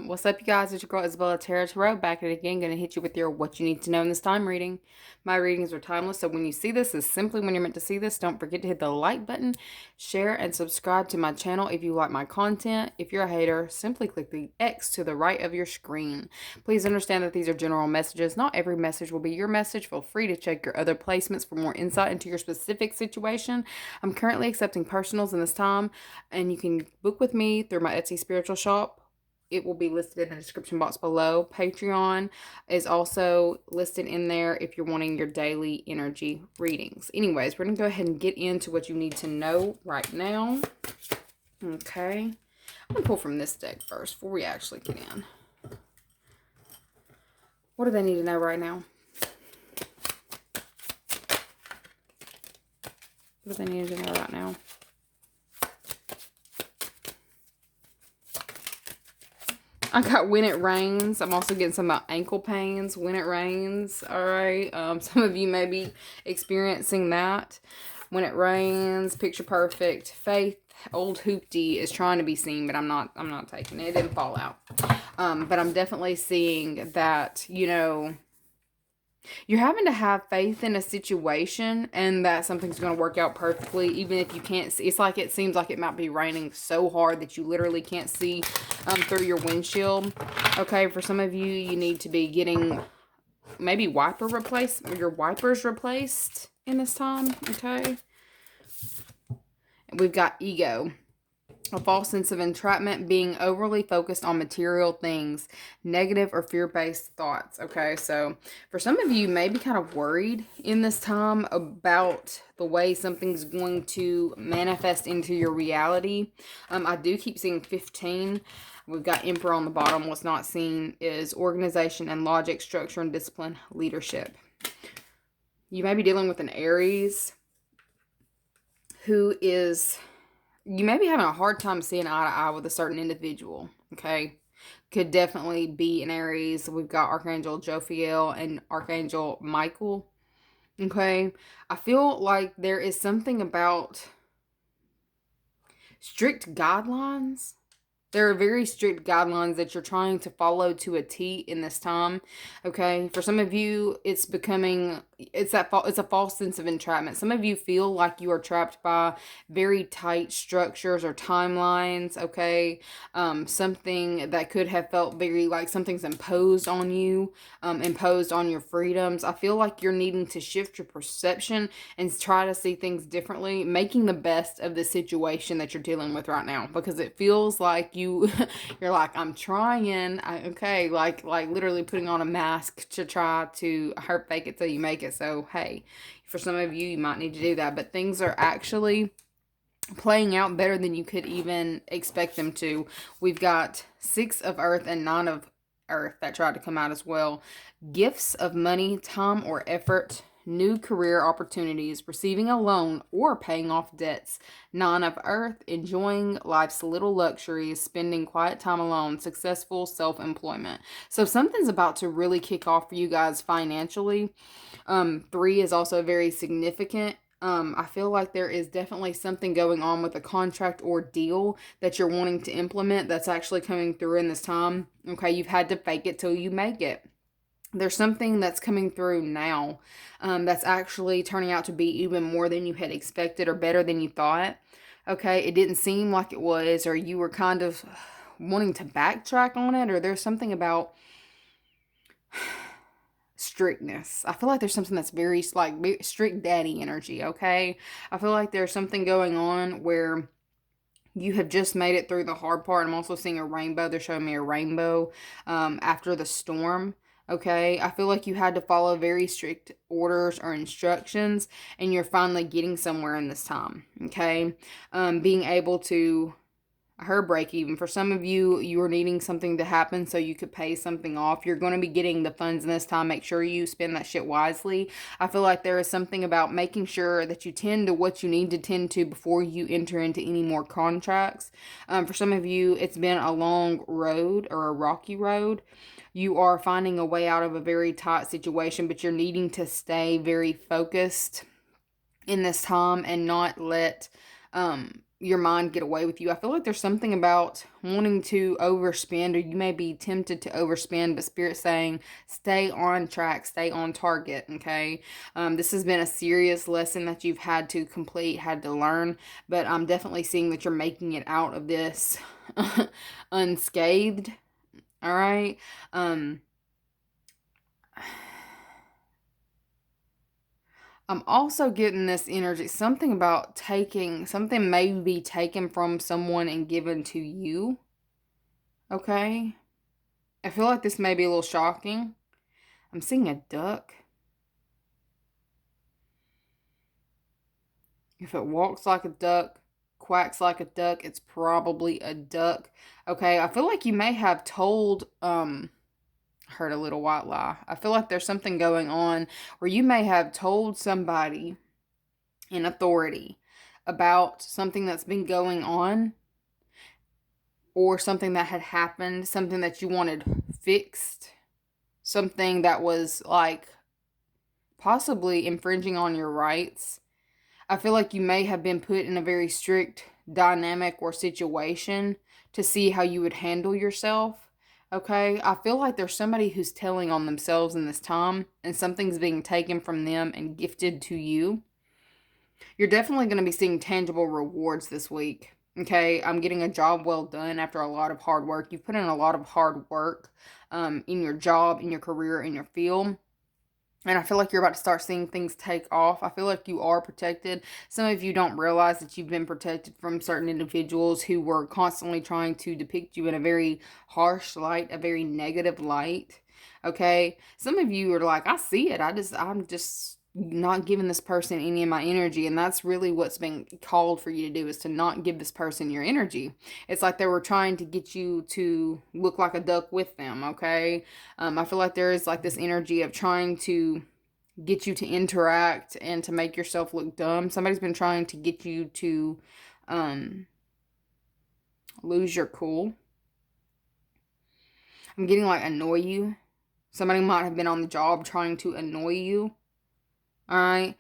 What's up, you guys? It's your girl IsseyTara back at it again. Gonna hit you with your what you need to know in this time reading. My readings are timeless, so when you see this is simply when you're meant to see this. Don't forget to hit the like button, share, and subscribe to my channel if you like my content. If you're a hater, simply click the X to the right of your screen. Please understand that these are general messages. Not every message will be your message. Feel free to check your other placements for more insight into your specific situation. I'm currently accepting personals in this time, and you can book with me through my Etsy spiritual shop. It will be listed in the description box below. Patreon is also listed in there if you're wanting your daily energy readings. Anyways, we're going to go ahead and get into what you need to know right now. Okay. I'm going to pull from this deck first before we actually get in. What do they need to know right now? What do they need to know right now? I got when it rains. I'm also getting some ankle pains when it rains. All right. Some of you may be experiencing that. When it rains, picture perfect. Faith, old hoopty is trying to be seen, but I'm not taking it. It didn't fall out. But I'm definitely seeing that, you know, you're having to have faith in a situation and that something's going to work out perfectly, even if you can't see. It's like it seems like it might be raining so hard that you literally can't see through your windshield. Okay, for some of you, you need to be getting maybe your wipers replaced in this time. Okay, we've got ego. A false sense of entrapment, being overly focused on material things, negative or fear-based thoughts. Okay, so for some of you, you may be kind of worried in this time about the way something's going to manifest into your reality. I do keep seeing 15. We've got Emperor on the bottom. What's not seen is organization and logic, structure and discipline, leadership. You may be dealing with an Aries who is... You may be having a hard time seeing eye to eye with a certain individual, okay? Could definitely be an Aries. We've got Archangel Jophiel and Archangel Michael, okay? I feel like there is something about strict guidelines. There are very strict guidelines that you're trying to follow to a T in this time, okay? For some of you, it's a false sense of entrapment. Some of you feel like you are trapped by very tight structures or timelines, okay? Something that could have felt very like something's imposed on you, imposed on your freedoms. I feel like you're needing to shift your perception and try to see things differently, making the best of the situation that you're dealing with right now, because it feels like you're like, I'm trying, like literally putting on a mask to try to fake it till you make it. So hey, for some of you, you might need to do that, but things are actually playing out better than you could even expect them to. We've got 6 of Earth and 9 of Earth that tried to come out as well. Gifts of money, time, or effort, new career opportunities, receiving a loan or paying off debts. 9 of Earth, enjoying life's little luxuries, spending quiet time alone, successful self-employment. So something's about to really kick off for you guys financially. 3 is also very significant. I feel like there is definitely something going on with a contract or deal that you're wanting to implement that's actually coming through in this time. Okay, you've had to fake it till you make it. There's something that's coming through now that's actually turning out to be even more than you had expected or better than you thought. Okay, it didn't seem like it was, or you were kind of wanting to backtrack on it, or there's something about strictness. I feel like there's something that's very like strict daddy energy, okay? I feel like there's something going on where you have just made it through the hard part. I'm also seeing a rainbow. They're showing me a rainbow after the storm. Okay, I feel like you had to follow very strict orders or instructions, and you're finally getting somewhere in this time. Okay, being able to her break even. For some of you, you are needing something to happen so you could pay something off. You're going to be getting the funds in this time. Make sure you spend that shit wisely. I feel like there is something about making sure that you tend to what you need to tend to before you enter into any more contracts. For some of you, it's been a long road or a rocky road. You are finding a way out of a very tight situation, but you're needing to stay very focused in this time and not let your mind get away with you. I feel like there's something about wanting to overspend, or you may be tempted to overspend, but Spirit's saying stay on track, stay on target, okay? This has been a serious lesson that you've had to complete, had to learn, but I'm definitely seeing that you're making it out of this unscathed, all right? I'm also getting this energy, something about taking, something may be taken from someone and given to you, okay? I feel like this may be a little shocking. I'm seeing a duck. If it walks like a duck, quacks like a duck, it's probably a duck, okay? I feel like you may have told, heard a little white lie. I feel like there's something going on where you may have told somebody in authority about something that's been going on, or something that had happened, something that you wanted fixed, something that was like possibly infringing on your rights. I feel like you may have been put in a very strict dynamic or situation to see how you would handle yourself. Okay, I feel like there's somebody who's telling on themselves in this time, and something's being taken from them and gifted to you. You're definitely going to be seeing tangible rewards this week. Okay, I'm getting a job well done after a lot of hard work. You've put in a lot of hard work in your job, in your career, in your field. And I feel like you're about to start seeing things take off. I feel like you are protected. Some of you don't realize that you've been protected from certain individuals who were constantly trying to depict you in a very harsh light, a very negative light. Okay? Some of you are like, I see it. I'm just not giving this person any of my energy. And that's really what's been called for you to do, is to not give this person your energy. It's like they were trying to get you to look like a duck with them, okay? I feel like there is like this energy of trying to get you to interact and to make yourself look dumb. Somebody's been trying to get you to lose your cool. I'm getting like annoy you. Somebody might have been on the job trying to annoy you. All right.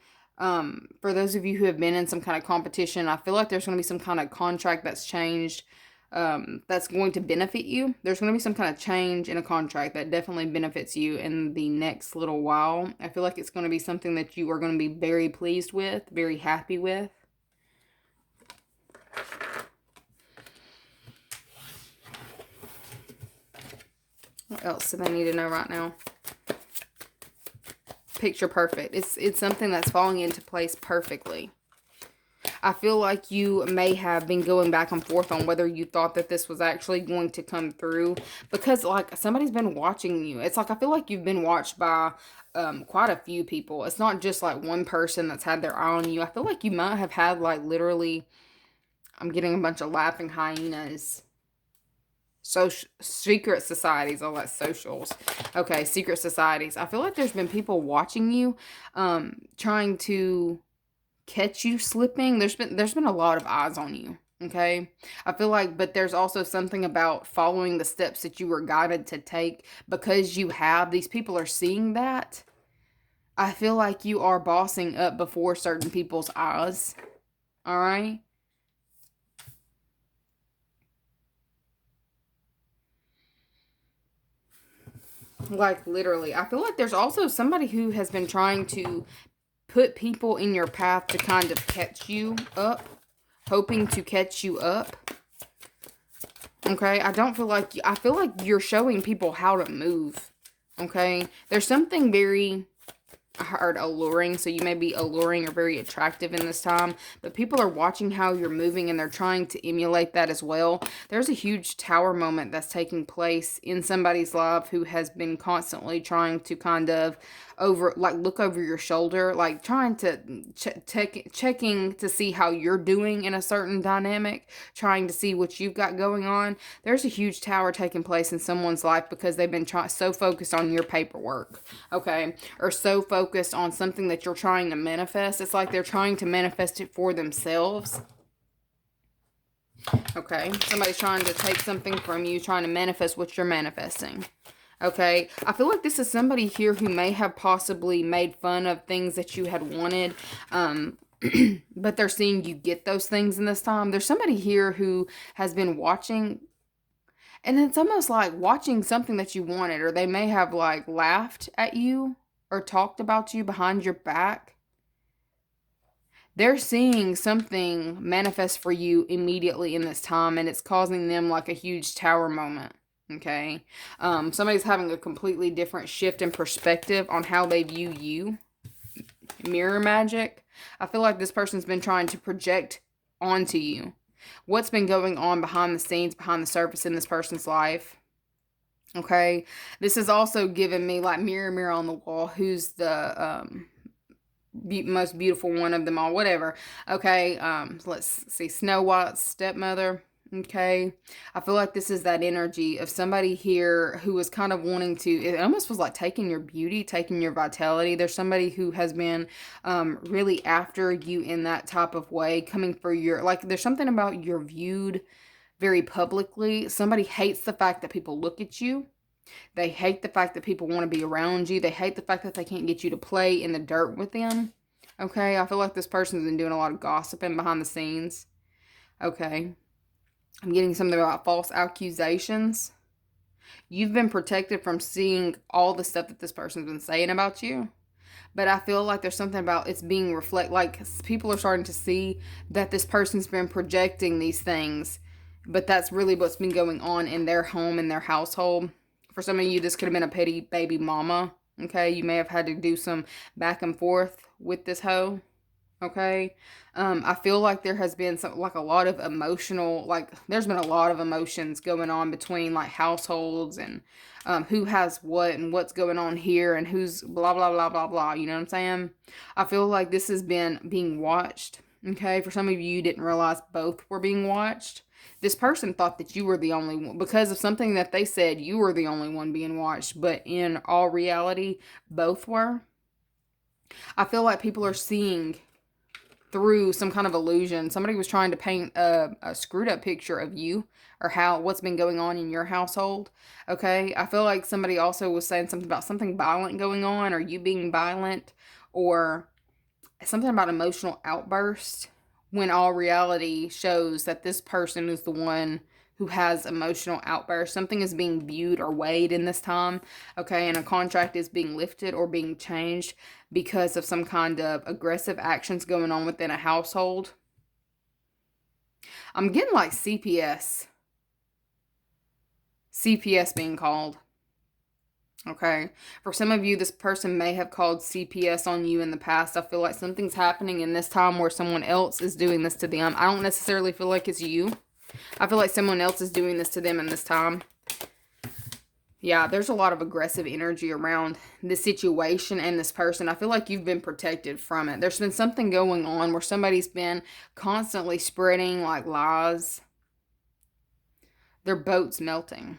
For those of you who have been in some kind of competition, I feel like there's going to be some kind of contract that's changed, that's going to benefit you. There's going to be some kind of change in a contract that definitely benefits you in the next little while. I feel like it's going to be something that you are going to be very pleased with, very happy with. What else do they need to know right now? Picture perfect. It's something that's falling into place perfectly. I feel like you may have been going back and forth on whether you thought that this was actually going to come through, because like somebody's been watching you. It's like I feel like you've been watched by quite a few people. It's not just like one person that's had their eye on you. I feel like you might have had like literally, I'm getting a bunch of laughing hyenas. Secret societies, all that socials. Okay, secret societies. I feel like there's been people watching you, trying to catch you slipping. There's been a lot of eyes on you. Okay, I feel like, but there's also something about following the steps that you were guided to take, because you have, these people are seeing that. I feel like you are bossing up before certain people's eyes. All right. Like literally, I feel like there's also somebody who has been trying to put people in your path to kind of catch you up, hoping to catch you up. Okay, I feel like you're showing people how to move. Okay, there's something very, I heard alluring, so you may be alluring or very attractive in this time, but people are watching how you're moving and they're trying to emulate that as well. There's a huge tower moment that's taking place in somebody's life who has been constantly trying to kind of look over your shoulder, like trying to checking to see how you're doing in a certain dynamic, trying to see what you've got going on. There's a huge tower taking place in someone's life because they've been so focused on your paperwork, okay, or so focused on something that you're trying to manifest. It's like they're trying to manifest it for themselves. Okay, somebody's trying to take something from you, trying to manifest what you're manifesting. Okay, I feel like this is somebody here who may have possibly made fun of things that you had wanted. but they're seeing you get those things in this time. There's somebody here who has been watching, and it's almost like watching something that you wanted, or they may have like laughed at you or talked about you behind your back. They're seeing something manifest for you immediately in this time, and it's causing them like a huge tower moment. Okay. Somebody's having a completely different shift in perspective on how they view you. Mirror magic. I feel like this person's been trying to project onto you what's been going on behind the scenes, behind the surface in this person's life. Okay. This has also given me like mirror, mirror on the wall. Who's the most beautiful one of them all? Whatever. Okay. Let's see. Snow White's stepmother. Okay. I feel like this is that energy of somebody here who was kind of wanting to, it almost was like taking your beauty, taking your vitality. There's somebody who has been really after you in that type of way, coming for your, like there's something about you're viewed very publicly. Somebody hates the fact that people look at you. They hate the fact that people want to be around you. They hate the fact that they can't get you to play in the dirt with them. Okay. I feel like this person's been doing a lot of gossiping behind the scenes. Okay. I'm getting something about false accusations. You've been protected from seeing all the stuff that this person's been saying about you. But I feel like there's something about it's being like people are starting to see that this person's been projecting these things. But that's really what's been going on in their home, in their household. For some of you, this could have been a petty baby mama. Okay, you may have had to do some back and forth with this hoe. Okay. I feel like there has been some, like a lot of emotional, like there's been a lot of emotions going on between like households and who has what and what's going on here and who's blah, blah, blah, blah, blah. You know what I'm saying? I feel like this has been being watched. Okay. For some of you didn't realize both were being watched. This person thought that you were the only one because of something that they said. You were the only one being watched, but in all reality, both were. I feel like people are seeing through some kind of illusion. Somebody was trying to paint a screwed up picture of you or what's been going on in your household. Okay. I feel like somebody also was saying something about something violent going on or you being violent or something about emotional outburst when all reality shows that this person is the one who has emotional outbursts. Something is being viewed or weighed in this time, okay, and a contract is being lifted or being changed because of some kind of aggressive actions going on within a household. I'm getting like CPS being called. Okay. For some of you, this person may have called CPS on you in the past. I feel like something's happening in this time where someone else is doing this to them. I don't necessarily feel like it's you. I feel like someone else is doing this to them in this time. Yeah, there's a lot of aggressive energy around this situation and this person. I feel like you've been protected from it. There's been something going on where somebody's been constantly spreading like lies. Their boat's melting.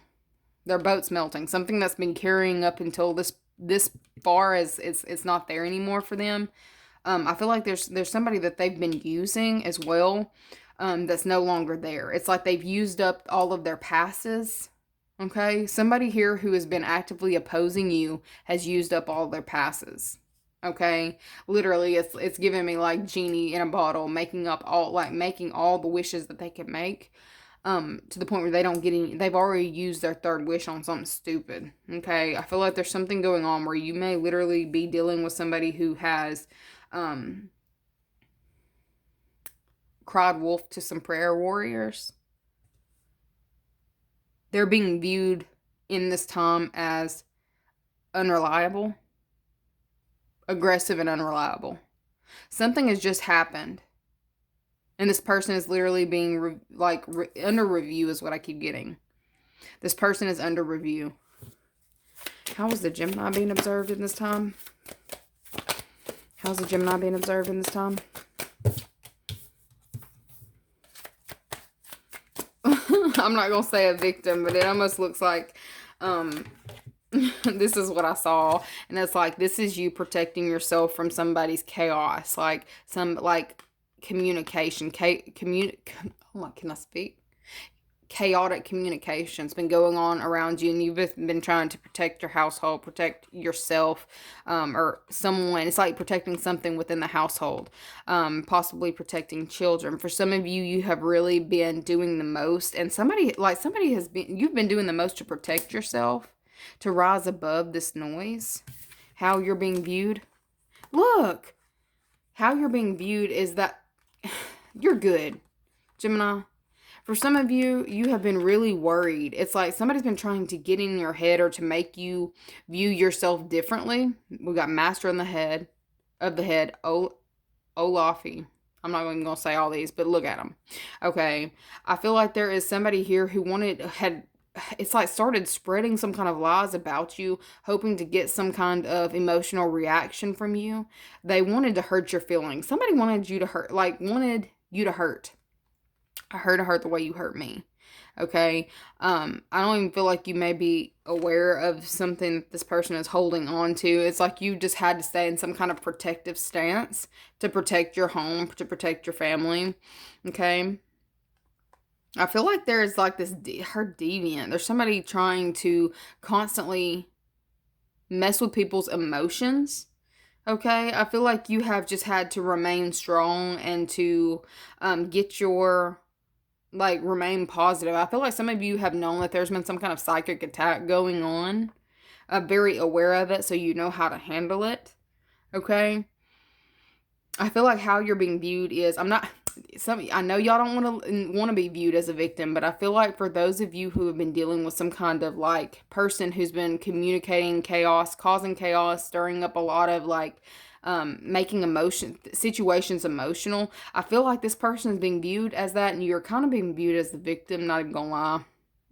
Their boat's melting. Something that's been carrying up until this far is it's not there anymore for them. I feel like there's somebody that they've been using as well. That's no longer there. It's like they've used up all of their passes. Okay. Somebody here who has been actively opposing you has used up all their passes. Okay. Literally, it's giving me like genie in a bottle, making all the wishes that they can make. To the point where they don't get any, they've already used their third wish on something stupid. Okay. I feel like there's something going on where you may literally be dealing with somebody who has, cried wolf to some prayer warriors. They're being viewed in this time as unreliable, aggressive, and unreliable. Something has just happened. And this person is literally being under review is what I keep getting. This person is under review. How is the Gemini being observed in this time? How's the Gemini being observed in this time? I'm not going to say a victim, but it almost looks like this is what I saw. And it's like, this is you protecting yourself from somebody's chaos. Like communication. Hold on, can I speak? chaotic communication's been going on around you, and you've been trying to protect your household, protect yourself, or someone. It's like protecting something within the household, possibly protecting children. For some of you, you have really been doing the most, and somebody has been, you've been doing the most to protect yourself, to rise above this noise. How you're being viewed. Look, how you're being viewed is that you're good, Gemini. For some of you, you have been really worried. It's like somebody's been trying to get in your head or to make you view yourself differently. We got Master in the head, Olafi. I'm not even going to say all these, but look at them. Okay. I feel like there is somebody here who it's like started spreading some kind of lies about you, hoping to get some kind of emotional reaction from you. They wanted to hurt your feelings. Somebody wanted you to hurt. I hurt the way you hurt me. Okay. I don't even feel like you may be aware of something that this person is holding on to. It's like you just had to stay in some kind of protective stance to protect your home, to protect your family. Okay. I feel like there is like this her deviant. There's somebody trying to constantly mess with people's emotions. Okay. I feel like you have just had to remain strong and to remain positive. I feel like some of you have known that there's been some kind of psychic attack going on. Very aware of it, so you know how to handle it. Okay? I feel like how you're being viewed is, I know y'all don't want to be viewed as a victim, but I feel like for those of you who have been dealing with some kind of like person who's been communicating chaos, causing chaos, stirring up a lot of making situations emotional. I feel like this person is being viewed as that, and you're kind of being viewed as the victim, not even gonna lie.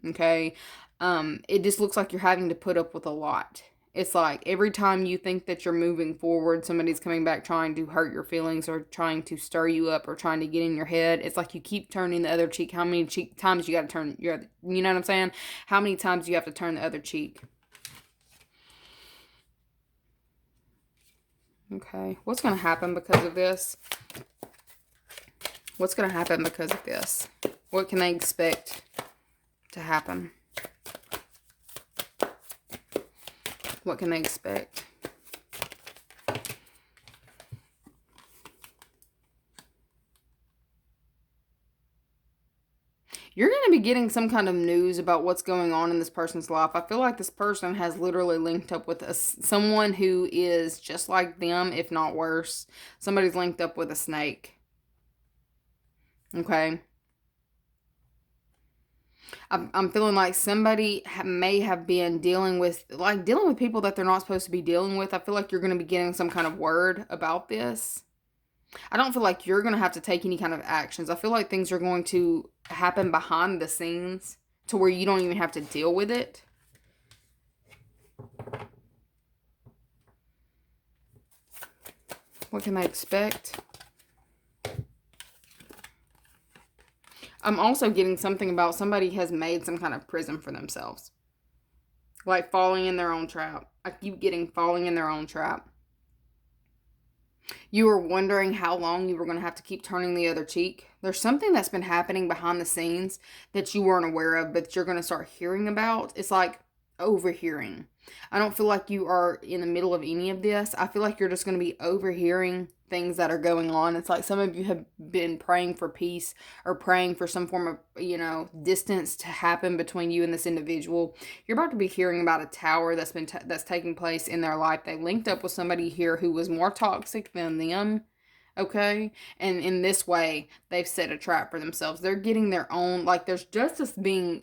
Okay? It just looks like you're having to put up with a lot. It's like every time you think that you're moving forward, somebody's coming back trying to hurt your feelings or trying to stir you up or trying to get in your head. It's like you keep turning the other cheek. How many times you got to turn you know what I'm saying? How many times do you have to turn the other cheek? Okay, what's going to happen because of this? What's going to happen because of this? What can they expect to happen? What can they expect? You're going to be getting some kind of news about what's going on in this person's life. I feel like this person has literally linked up with someone who is just like them, if not worse. Somebody's linked up with a snake. Okay. I'm feeling like somebody may have been dealing with people that they're not supposed to be dealing with. I feel like you're going to be getting some kind of word about this. I don't feel like you're going to have to take any kind of actions. I feel like things are going to happen behind the scenes to where you don't even have to deal with it. What can they expect? I'm also getting something about somebody has made some kind of prison for themselves. Like falling in their own trap. I keep getting falling in their own trap. You were wondering how long you were going to have to keep turning the other cheek. There's something that's been happening behind the scenes that you weren't aware of, but you're going to start hearing about. It's like overhearing. I don't feel like you are in the middle of any of this. I feel like you're just going to be overhearing things that are going on. It's like some of you have been praying for peace or praying for some form of, distance to happen between you and this individual. You're about to be hearing about a tower that's taking place in their life. They linked up with somebody here who was more toxic than them. Okay? And in this way, they've set a trap for themselves. They're getting their own, there's justice being,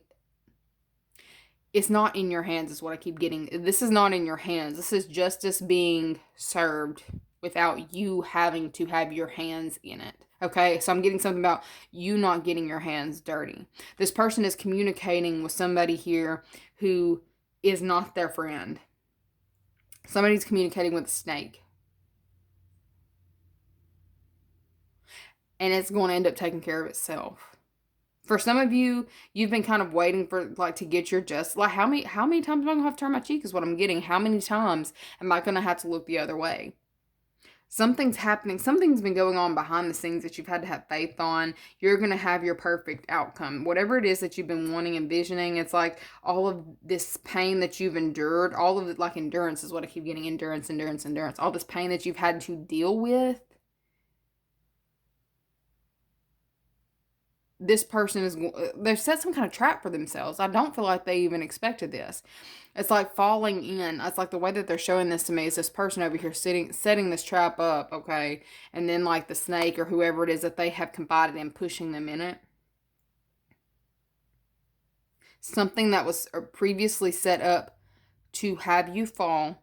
it's not in your hands is what I keep getting. This is not in your hands. This is justice being served without you having to have your hands in it. Okay, so I'm getting something about you not getting your hands dirty. This person is communicating with somebody here who is not their friend. Somebody's communicating with a snake. And it's going to end up taking care of itself. For some of you, you've been kind of waiting for, to get your just. How many times am I going to have to turn my cheek is what I'm getting. How many times am I going to have to look the other way? Something's happening. Something's been going on behind the scenes that you've had to have faith on. You're going to have your perfect outcome. Whatever it is that you've been wanting, envisioning, it's like all of this pain that you've endured, all of it, like endurance is what I keep getting. Endurance, endurance, endurance. All this pain that you've had to deal with. This person is, they've set some kind of trap for themselves. I don't feel like they even expected this. It's like falling in. It's like the way that they're showing this to me is this person over here setting this trap up, okay? And then like the snake or whoever it is that they have confided in pushing them in it. Something that was previously set up to have you fall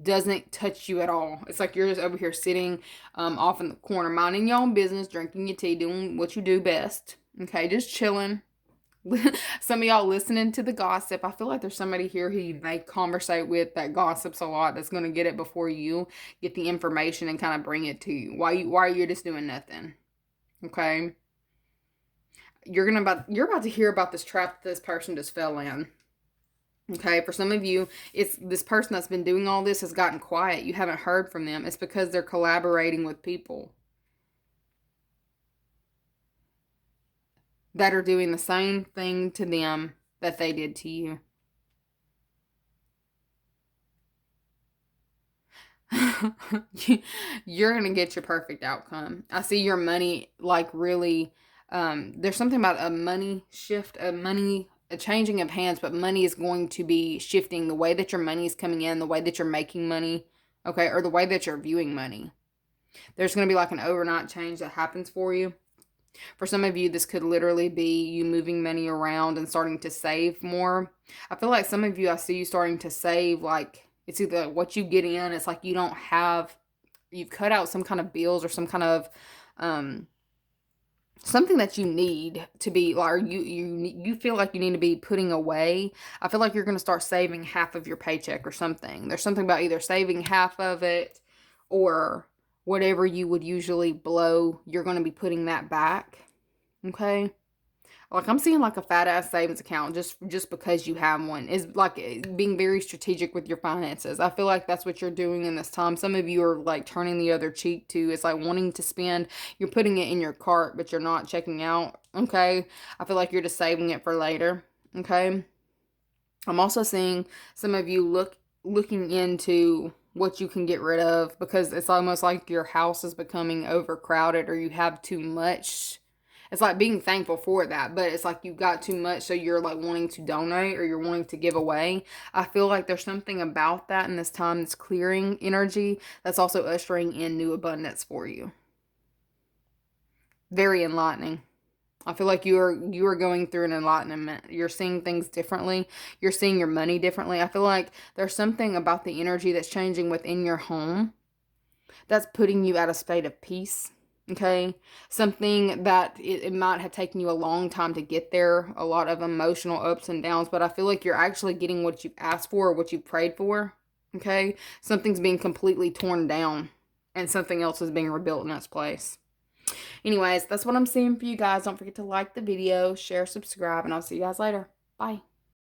doesn't touch you at all. It's like you're just over here sitting off in the corner, minding your own business, drinking your tea, doing what you do best. Okay, just chilling. Some of y'all listening to the gossip. I feel like there's somebody here who you may conversate with that gossips a lot, that's going to get it before you get the information and kind of bring it to you. Why are you just doing nothing? Okay? You're about to hear about this trap that this person just fell in. Okay, for some of you, it's this person that's been doing all this has gotten quiet. You haven't heard from them. It's because they're collaborating with people that are doing the same thing to them that they did to you. You're going to get your perfect outcome. I see your money like really, there's something about a money shift, a changing of hands, but money is going to be shifting the way that your money is coming in, the way that you're making money, okay, or the way that you're viewing money. There's going to be like an overnight change that happens for you. For some of you, this could literally be you moving money around and starting to save more. I feel like some of you, I see you starting to save, like, it's either what you get in, it's like you don't have, you've cut out some kind of bills or some kind of, something that you need to be, or you feel like you need to be putting away. I feel like you're going to start saving half of your paycheck or something. There's something about either saving half of it or whatever you would usually blow, you're going to be putting that back. Okay? Like I'm seeing like a fat ass savings account just because you have one is like being very strategic with your finances. I feel like that's what you're doing in this time. Some of you are like turning the other cheek too. It's like wanting to spend, you're putting it in your cart, but you're not checking out. Okay. I feel like you're just saving it for later. Okay. I'm also seeing some of you looking into what you can get rid of because it's almost like your house is becoming overcrowded or you have too much. It's like being thankful for that, but it's like you've got too much, so you're like wanting to donate or you're wanting to give away. I feel like there's something about that in this time that's clearing energy that's also ushering in new abundance for you. Very enlightening. I feel like you are going through an enlightenment. You're seeing things differently. You're seeing your money differently. I feel like there's something about the energy that's changing within your home that's putting you at a state of peace. Okay, something that it might have taken you a long time to get there, a lot of emotional ups and downs, but I feel like you're actually getting what you've asked for or what you've prayed for. Okay, something's being completely torn down and something else is being rebuilt in its place. Anyways, that's what I'm seeing for you guys. Don't forget to like the video, share, subscribe, and I'll see you guys later. Bye.